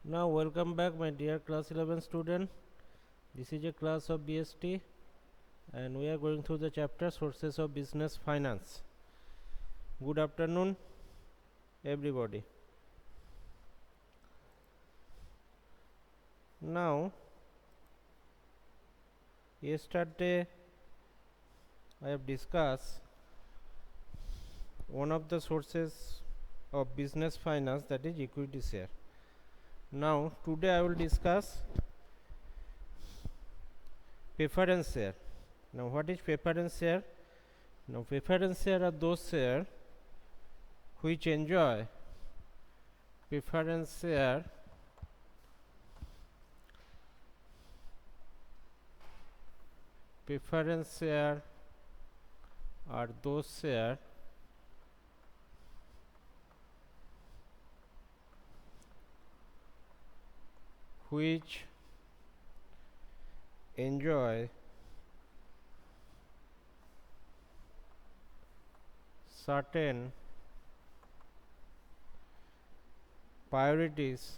Now welcome back my dear class 11 student. This is a class of BST and we are going through the chapter sources of business finance. Good afternoon everybody. Now yesterday I have discussed one of the sources of business finance, that is equity share. Now today I will discuss preference share. Now what is preference share? Now preference share are those shares which enjoy preference share are those shares which enjoy certain priorities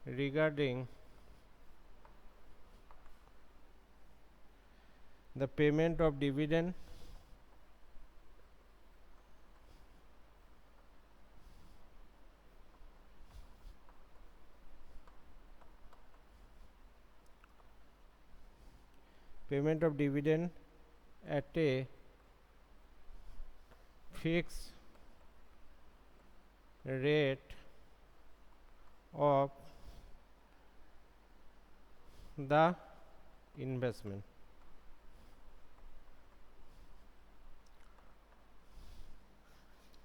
regarding the payment of dividend at a fixed rate of the investment.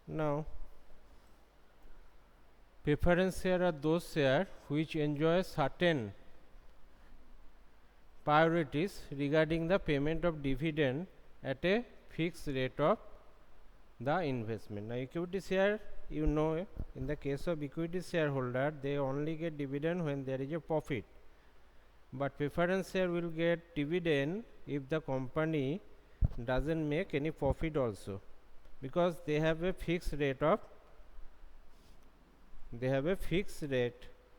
Now preference share are those shares which enjoy certain priorities regarding the payment of dividend at a fixed rate of the investment. Now equity share, you know, in the case of equity shareholder, they only get dividend when there is a profit, but preference share will get dividend if the company doesn't make any profit also, because they have a fixed rate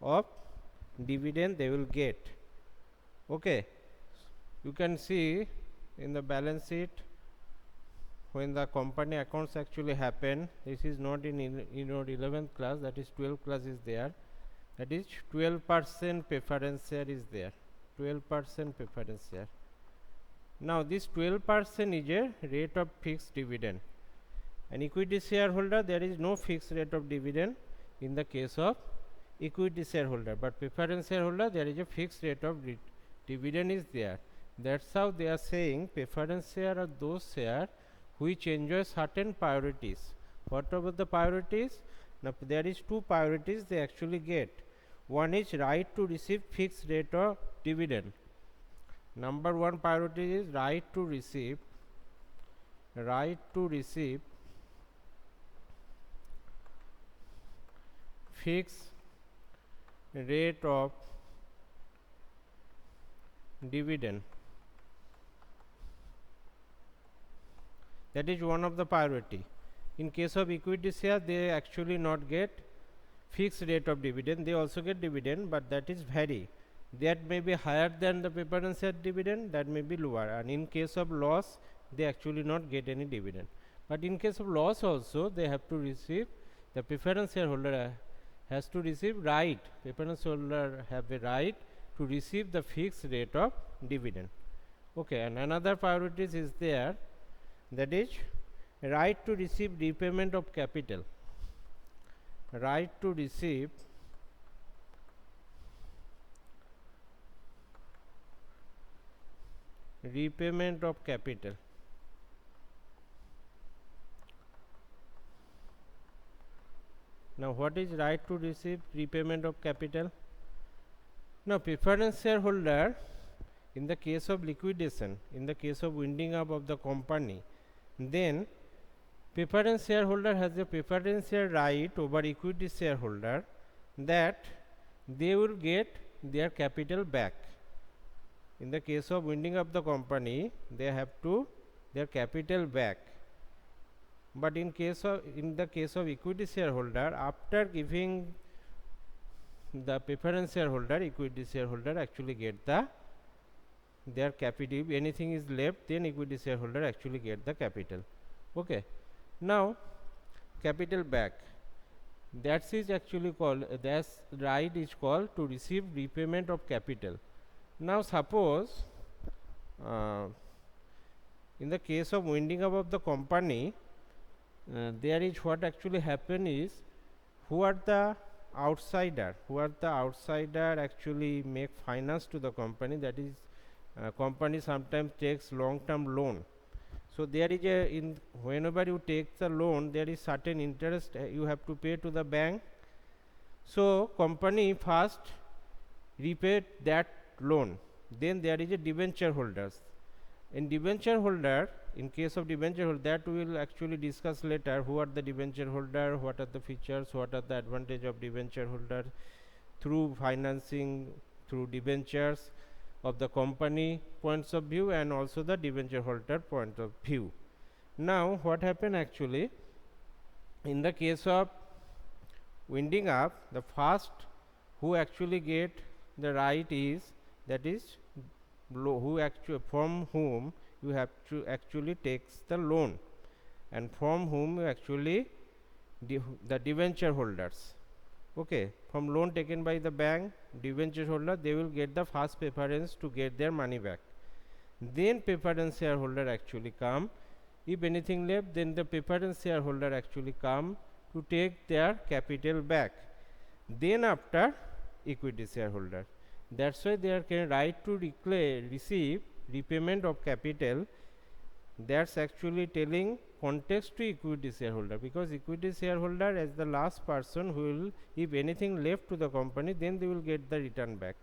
of dividend they will get. Okay, you can see in the balance sheet when the company accounts actually happen. This is not in 11th class, that is 12th class is there. That is 12% preference share is there. 12% preference share. Now this 12% is a rate of fixed dividend. An equity shareholder, there is no fixed rate of dividend in the case of equity shareholder, but preference shareholder there is a fixed rate of dividend is there. That's how they are saying preference share are those shares which enjoy certain priorities. What about the priorities? Now there is two priorities they actually get. One is right to receive fixed rate of dividend. Number one priority is right to receive fixed rate of dividend. That is one of the priority. In case of equity share, they actually not get fixed rate of dividend. They also get dividend, but that is vary. That may be higher than the preference share dividend, that may be lower. And in case of loss, they actually not get any dividend. But in case of loss also, they have to receive, the preference shareholder has to receive right. Preference holder have a right to receive the fixed rate of dividend. Okay, and another priorities is there, that is right to receive repayment of capital. Right to receive repayment of capital. Now what is right to receive repayment of capital? Now preference shareholder, in the case of liquidation, in the case of winding up of the company, then preference shareholder has a preferential right over equity shareholder, that they will get their capital back. In the case of winding up the company, they have to their capital back. But in the case of equity shareholder, after giving the preference shareholder, equity shareholder actually get their capital. If anything is left, then equity shareholder actually get the capital. Okay. Now capital back, that is actually called, that's right is called to receive repayment of capital. Now suppose in the case of winding up of the company, there is what actually happen is, who are the outsider actually make finance to the company, that is company sometimes takes long term loan. So there is whenever you take the loan, there is certain interest you have to pay to the bank. So company first repaid that loan, then there is a debenture holders. In debenture holder, in case of debenture holder, that we will actually discuss later, who are the debenture holder, what are the features, what are the advantage of debenture holder through financing through debentures of the company points of view, and also the debenture holder point of view. Now what happened actually, in the case of winding up, the first who actually get the right is, that is who actually, from whom you have to actually takes the loan, and from whom you actually the debenture holders. Okay, from loan taken by the bank, debenture holder, they will get the first preference to get their money back. Then preference shareholder actually come. If anything left, then the preference shareholder actually come to take their capital back. Then after equity shareholder. That's why they can right to receive repayment of capital. That's actually telling context to equity shareholder, because equity shareholder as the last person who will, if anything left to the company, then they will get the return back.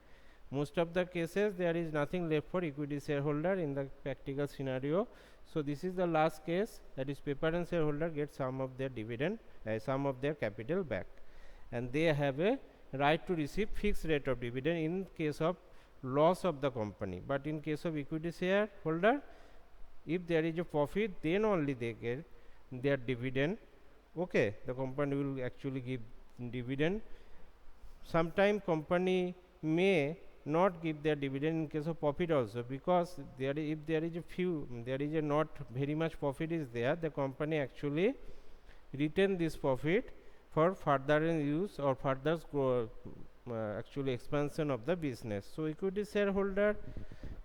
Most of the cases there is nothing left for equity shareholder in the practical scenario. So this is the last case, that is preference shareholder get some of their dividend, some of their capital back, and they have a right to receive fixed rate of dividend in case of loss of the company. But in case of equity shareholder, if there is a profit, then only they get their dividend. Okay, the company will actually give dividend. Sometime company may not give their dividend in case of profit also, because there if there is a not very much profit is there, the company actually retain this profit for further use or further actually expansion of the business. So equity shareholder,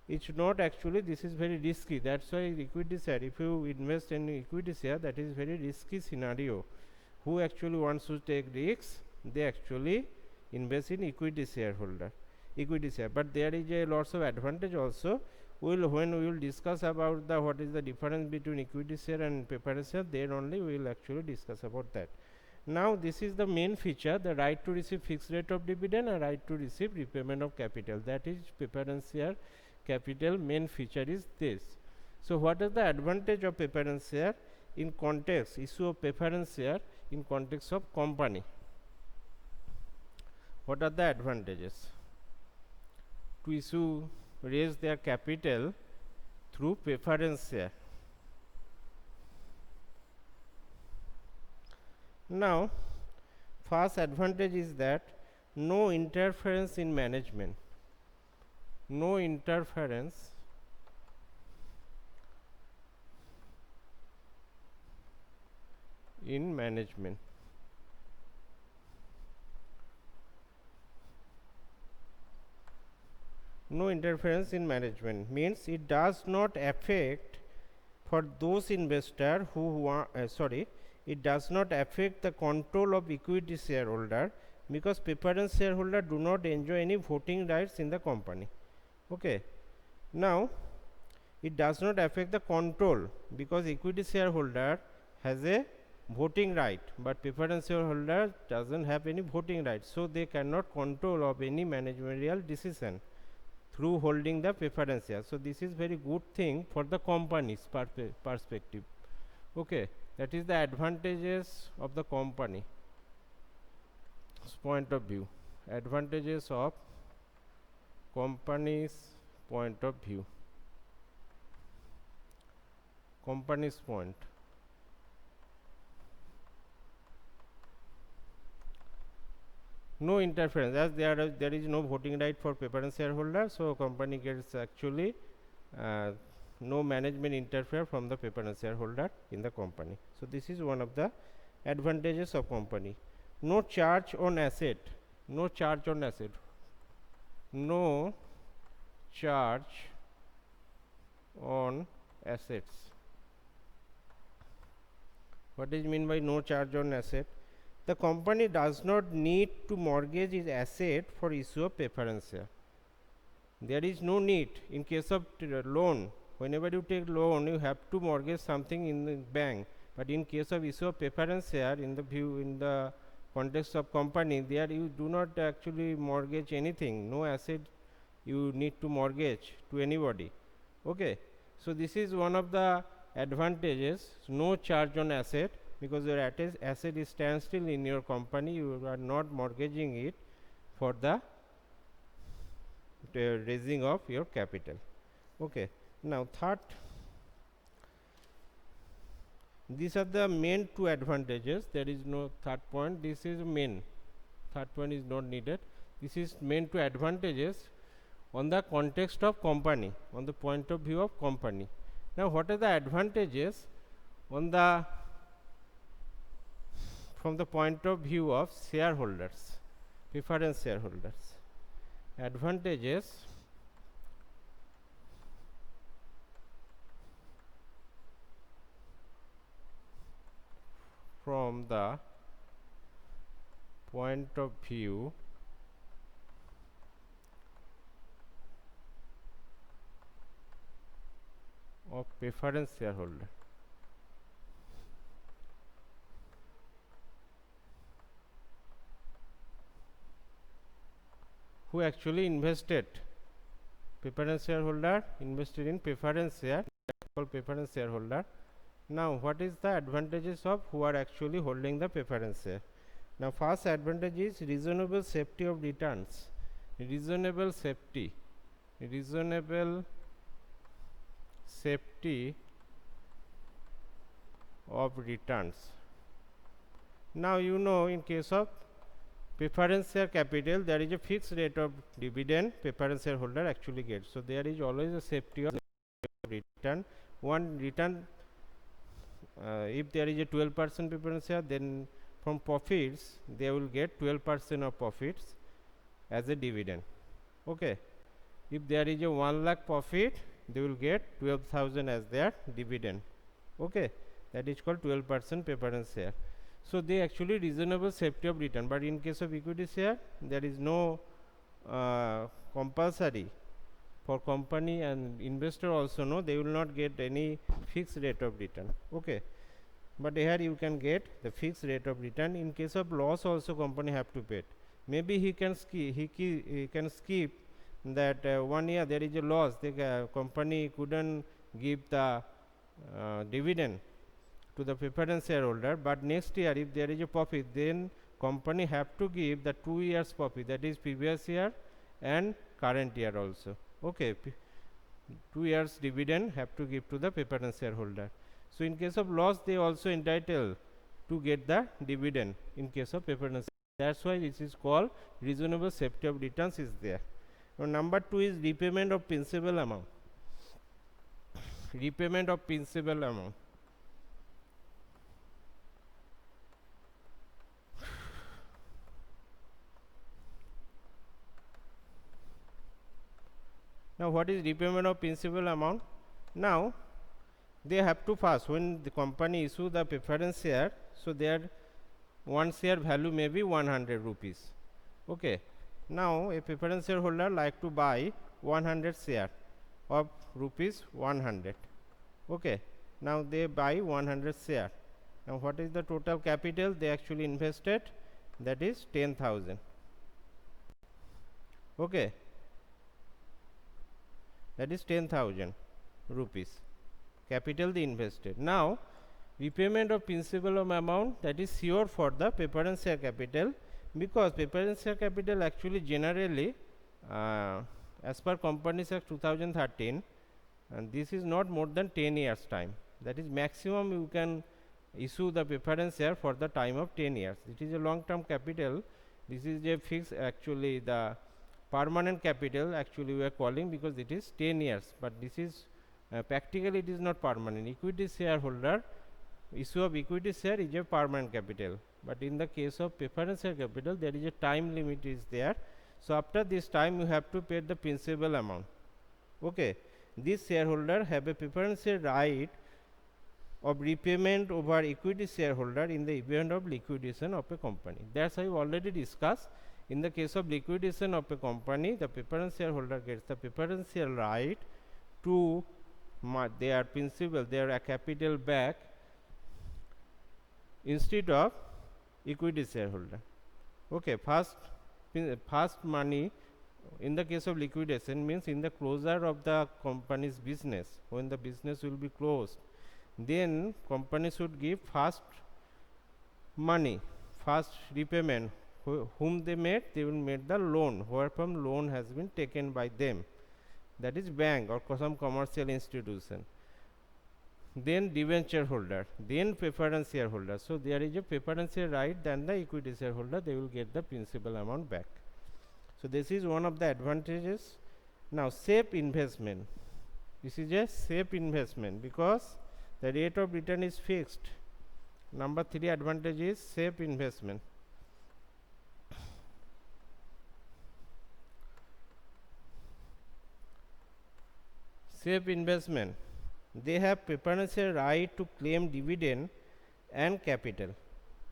it's not actually, this is very risky. That's why equity share, if you invest in equity share, that is very risky scenario. Who actually wants to take risks, they actually invest in equity shareholder, equity share. But there is a lots of advantage also. When we will discuss about the what is the difference between equity share and preference share, then only we will actually discuss about that. Now this is the main feature, the right to receive fixed rate of dividend and right to receive repayment of capital. That is preference share capital main feature is this. So what is the advantage of preference share in context, issue of preference share in context of company? What are the advantages to issue, raise their capital through preference share? Now first advantage is that no interference in management, no interference in management. No interference in management means it does not affect for those investor who want it does not affect the control of equity shareholder, because preference shareholder do not enjoy any voting rights in the company. Okay, now it does not affect the control, because equity shareholder has a voting right, but preference shareholder doesn't have any voting right, so they cannot control of any managerial decision through holding the preference share. So this is very good thing for the company's perspective. Okay, that is the advantages of the company point of view, advantages of company's point of view, company's point. no interference, as there is no voting right for preference shareholder, so company gets actually uh, no management interfere from the preference shareholder in the company. So this is one of the advantages of company. No charge on asset, no charge on asset, no charge on assets. What is mean by no charge on asset? The company does not need to mortgage its asset for issue of preference share. There is no need. In case of loan, whenever you take loan, you have to mortgage something in the bank. But in case of issue of preference share, in the context of company, there you do not actually mortgage anything. No asset you need to mortgage to anybody. Okay. So this is one of the advantages. No charge on asset, because your asset is standstill in your company. You are not mortgaging it for the raising of your capital. Okay. Now third, these are the main two advantages. There is no third point. This is main. Third point is not needed. This is main two advantages on the context of company, on the point of view of company. Now what are the advantages on the from the point of view of shareholders, preference shareholders? Advantages from the point of view of preference shareholder. Who actually invested, preference shareholder invested in preference share, called preference shareholder. Now what is the advantages of who are actually holding the preference share? Now first advantage is reasonable safety of returns. Reasonable safety of returns. Now you know, in case of preference share capital, there is a fixed rate of dividend preference shareholder actually gets. So there is always a safety of return. One return, if there is a 12% preference share, then from profits they will get 12% of profits as a dividend. Okay. If there is a 1 lakh profit, they will get 12,000 as their dividend. Okay. That is called 12% preference share. So they actually reasonable safety of return. But in case of equity share, there is no compulsory for company, and investor also know they will not get any fixed rate of return. Okay. But here you can get the fixed rate of return. In case of loss also company have to pay. Maybe he can skip that 1 year there is a loss, the company couldn't give the dividend to the preference shareholder, but next year if there is a profit, then company have to give the 2 years profit, that is previous year and current year also. Okay. 2 years dividend have to give to the preference shareholder. So in case of loss, they also entitled to get the dividend in case of preference. That's why this is called reasonable safety of returns is there. Now number 2 is repayment of principal amount. Repayment of principal amount. Now what is repayment of principal amount? Now they have to first, when the company issue the preference share, so their one share value may be 100 rupees. Okay. Now a preference shareholder like to buy 100 share of rupees 100. Okay. Now they buy 100 share. Now what is the total capital they actually invested? That is 10,000. Okay. That is 10,000 rupees capital they invested. Now repayment of principal amount, that is sure for the preference share capital, because preference share capital actually generally as per Companies Act 2013, and this is not more than 10 years time. That is maximum you can issue the preference share for the time of 10 years. It is a long term capital. This is a fixed, actually the permanent capital actually we are calling, because it is 10 years, but this is practically it is not permanent. Equity shareholder, issue of equity share is a permanent capital, but in the case of preference share capital there is a time limit is there. So after this time you have to pay the principal amount. Okay, this shareholder have a preference share right of repayment over equity shareholder in the event of liquidation of a company. That's why we already discussed. In the case of liquidation of a company, the preference shareholder gets the preferential right to their principal, their capital back instead of equity shareholder. Okay, first money in the case of liquidation means in the closure of the company's business, when the business will be closed, then company should give first money, first repayment. Whom they made? They will make the loan, wherefrom loan has been taken by them, that is bank or some commercial institution. Then debenture holder, then preference shareholder. So there is a preference share right than the equity shareholder, they will get the principal amount back. So this is one of the advantages. Now safe investment, this is a safe investment because the rate of return is fixed. Number 3 advantage is safe investment. Safe investment, they have preferential right to claim dividend and capital.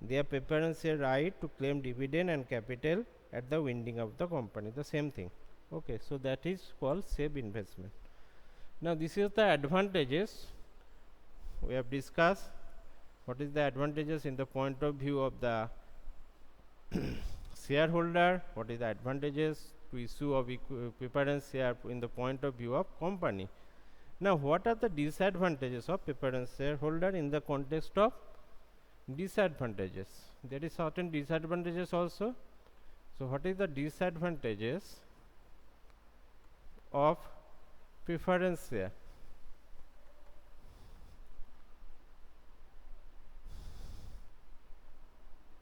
They have preferential right to claim dividend and capital at the winding of the company, the same thing. Okay, so that is called safe investment. Now this is the advantages we have discussed. What is the advantages in the point of view of the shareholder? What is the advantages to issue of preference share in the point of view of company? Now what are the disadvantages of preference shareholder in the context of disadvantages? There is certain disadvantages also. So what is the disadvantages of preference share?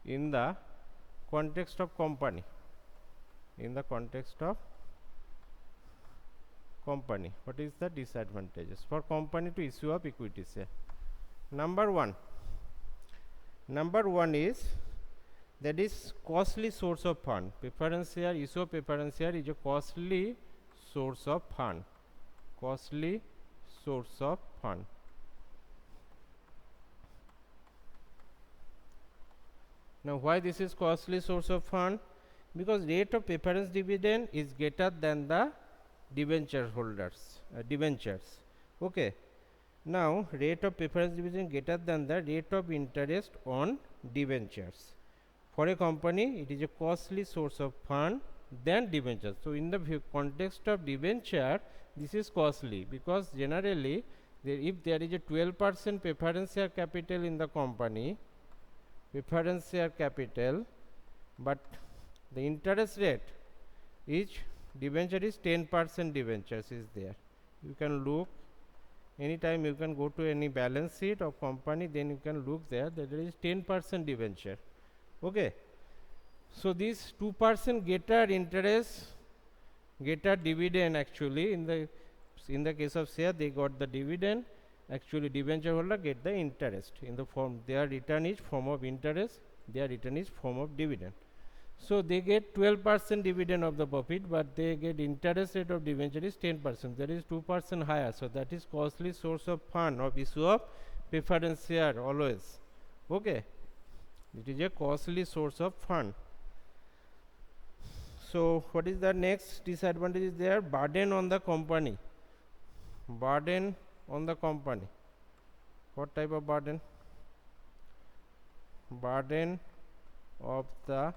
In the context of company, in the context of company, what is the disadvantages for company to issue of equity share? Number one is that is costly source of fund. Preference share, issue of preference share is a costly source of fund. Costly source of fund. Now why this is costly source of fund? Because rate of preference dividend is greater than the debenture holders, debentures. Okay. Now rate of preference dividend greater than the rate of interest on debentures. For a company, it is a costly source of fund than debentures. So in the context of debenture, this is costly because generally, if there is a 12% preference share capital in the company, preference share capital, but the interest rate is debenture is 10% debentures is there. You can look anytime, you can go to any balance sheet of company, then you can look there that there is 10% debenture. Okay. So this 2% greater interest, greater dividend actually in the case of share they got the dividend. Actually debenture holder get the interest in the form, their return is form of interest, their return is form of dividend. So they get 12% dividend of the profit, but they get interest rate of debenture is 10%. That is 2% higher. So that is costly source of fund of issue of preference share always. Okay, it is a costly source of fund. So what is the next disadvantage is there? Burden on the company. Burden on the company. What type of burden? Burden of the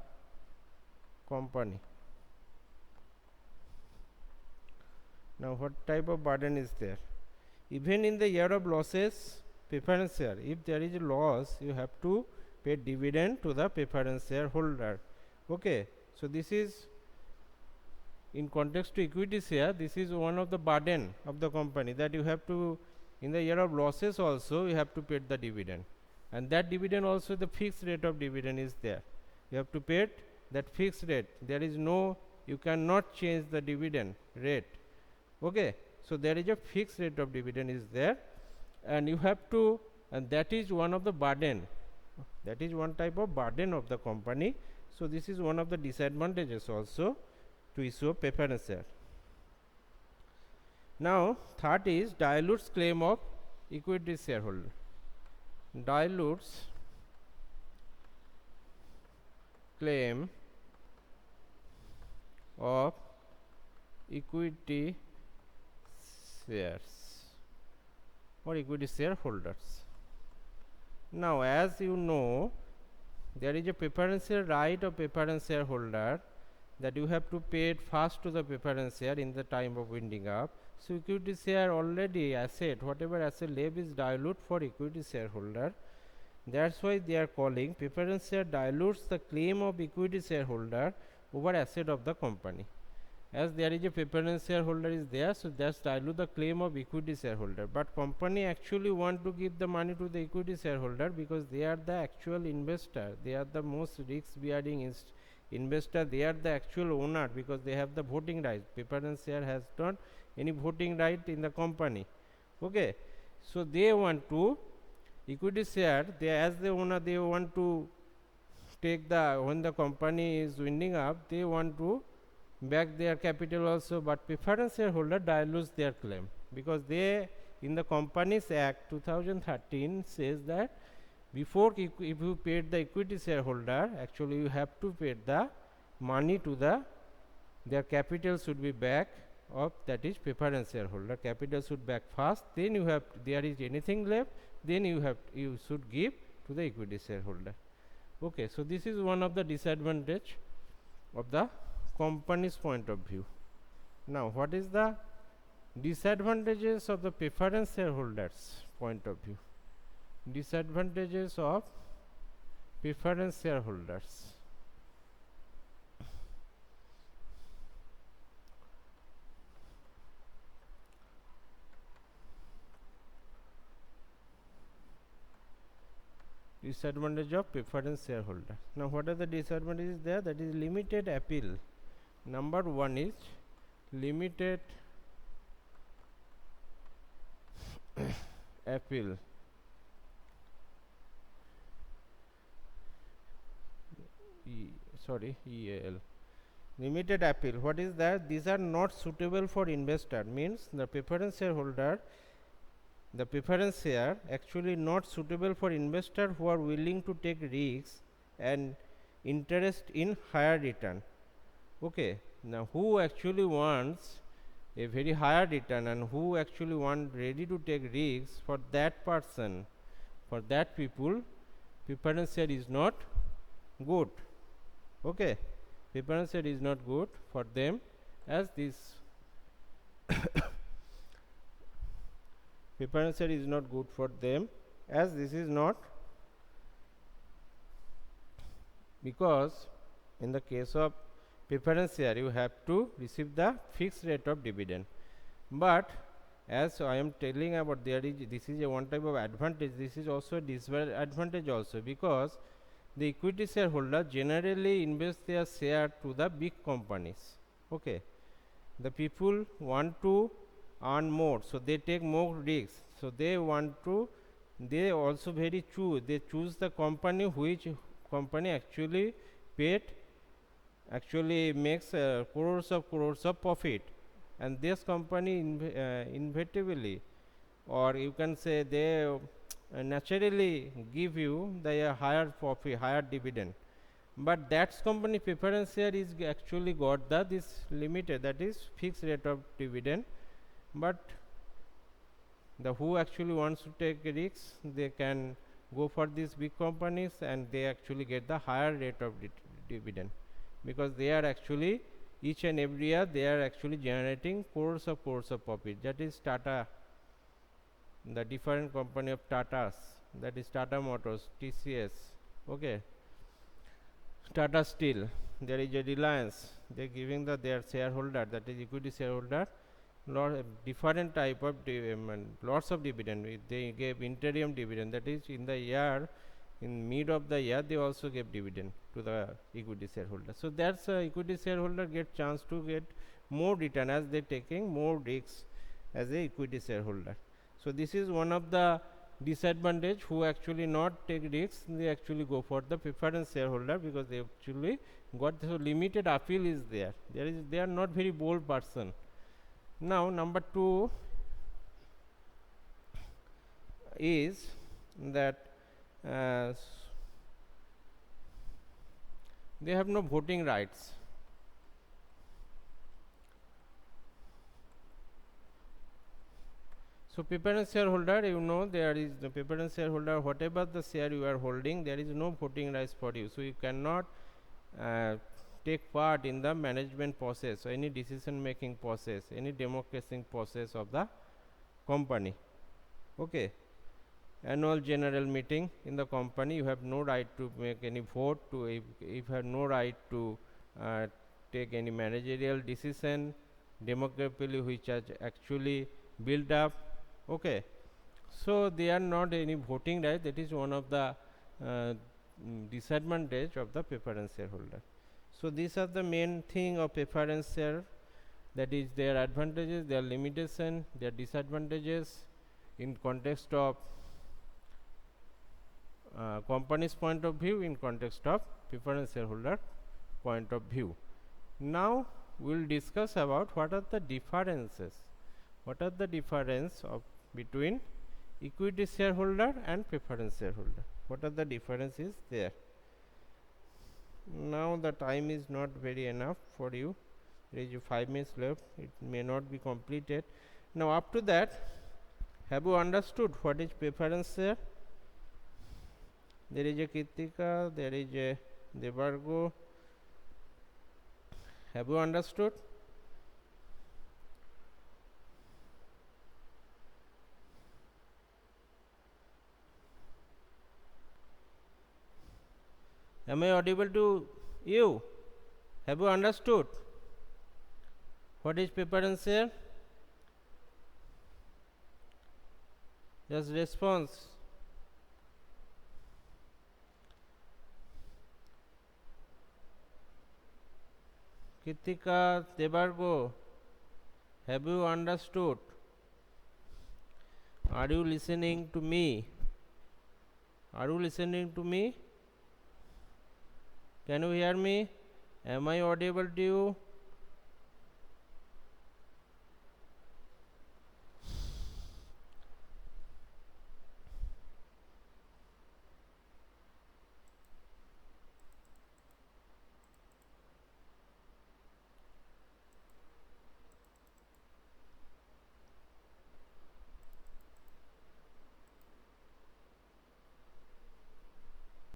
company. Now what type of burden is there? Even in the year of losses, preference share, if there is a loss, you have to pay dividend to the preference shareholder. Okay, so this is in context to equity share, this is one of the burden of the company, that you have to, in the year of losses also you have to pay the dividend, and that dividend also the fixed rate of dividend is there. You have to pay it that fixed rate. There is no, you cannot change the dividend rate. Okay, so there is a fixed rate of dividend is there, and you have to, and that is one of the burden, that is one type of burden of the company. So this is one of the disadvantages also to issue a preference share. Now third is dilutes claim of equity shareholder. Dilutes claim of equity shares or equity shareholders. Now as you know, there is a preference share right of preference shareholder that you have to pay it first to the preference share in the time of winding up. So equity share already asset, whatever asset left is dilute for equity shareholder. That's why they are calling preference share dilutes the claim of equity shareholder over asset of the company. As there is a preference shareholder is there, so that's dilute the claim of equity shareholder. But company actually want to give the money to the equity shareholder because they are the actual investor. They are the most risk bearing investor. They are the actual owner because they have the voting right. Preference share has not any voting right in the company. Okay, so they want to equity share. They as the owner, they want to take the, when the company is winding up, they want to back their capital also, but preference shareholder dilutes their claim because they, in the Companies Act 2013 says that before if you paid the equity shareholder, actually you have to pay the money to the, their capital should be back of, that is preference shareholder. Capital should back first, then you have, there is anything left, then you should give to the equity shareholder. Okay, so this is one of the disadvantage of the company's point of view. Now what is the disadvantages of the preference shareholders point of view? Disadvantages of preference shareholders. Disadvantage of preference shareholder. Now what are the disadvantages there? That is limited appeal. Number one is limited appeal. EAL. Limited appeal. What is that? These are not suitable for investor. Means the preference shareholder, the preference share actually not suitable for investor who are willing to take risks and interest in higher return. Okay, now who actually wants a very higher return and who actually want ready to take risks, for that person, for that people, preference share is not good. Okay, preference share is not good for them, as this preference share is not good for them, as this is not, because in the case of preference share you have to receive the fixed rate of dividend. But as I am telling about, there is, this is a one type of advantage, this is also a disadvantage also, because the equity shareholder generally invest their share to the big companies. Okay, the people want to earn more, so they take more risks, so they want to, they also they choose the company which company actually paid, actually makes crores of profit, and this company inevitably, or you can say they naturally give you the higher profit, higher dividend. But that company preference share is actually got the this limited, that is fixed rate of dividend. But the who actually wants to take risks, they can go for these big companies and they actually get the higher rate of dividend, because they are actually each and every year they are actually generating crores of profit. That is Tata, the different company of Tatas, that is Tata Motors, TCS, okay, Tata Steel, there is a Reliance, they are giving the their shareholder, that is equity shareholder, different type of lots of dividend. They gave interim dividend, that is in the year in mid of the year they also gave dividend to the equity shareholder. So that's equity shareholder get chance to get more return as they taking more risks as a equity shareholder. So this is one of the disadvantage who actually not take risks, they actually go for the preference shareholder because they actually got so limited appeal is there. They are not very bold person. Now number 2 is that they have no voting rights. So preference shareholder, you know, there is the preference shareholder, whatever the share you are holding, there is no voting rights for you. So you cannot take part in the management process or any decision making process, any democracy process of the company. Okay. Annual general meeting in the company, you have no right to make any vote, to if you have no right to take any managerial decision democratically which are actually built up. Okay, so they are not any voting right. That is one of the disadvantage of the preference shareholder. So these are the main thing of preference share, that is their advantages, their limitation, their disadvantages in context of company's point of view, in context of preference shareholder point of view. Now we will discuss about what are the differences. What are the difference of between equity shareholder and preference shareholder? What are the differences there? Now the time is not very enough for you. There is 5 minutes left. It may not be completed. Now up to that, have you understood what is preference share? There is a Kritika, there is a Debargo. Have you understood? Am I audible to you? Have you understood what is preference share? Just response. Kritika, Debargo, have you understood? Are you listening to me? Are you listening to me? Can you hear me? Am I audible to you?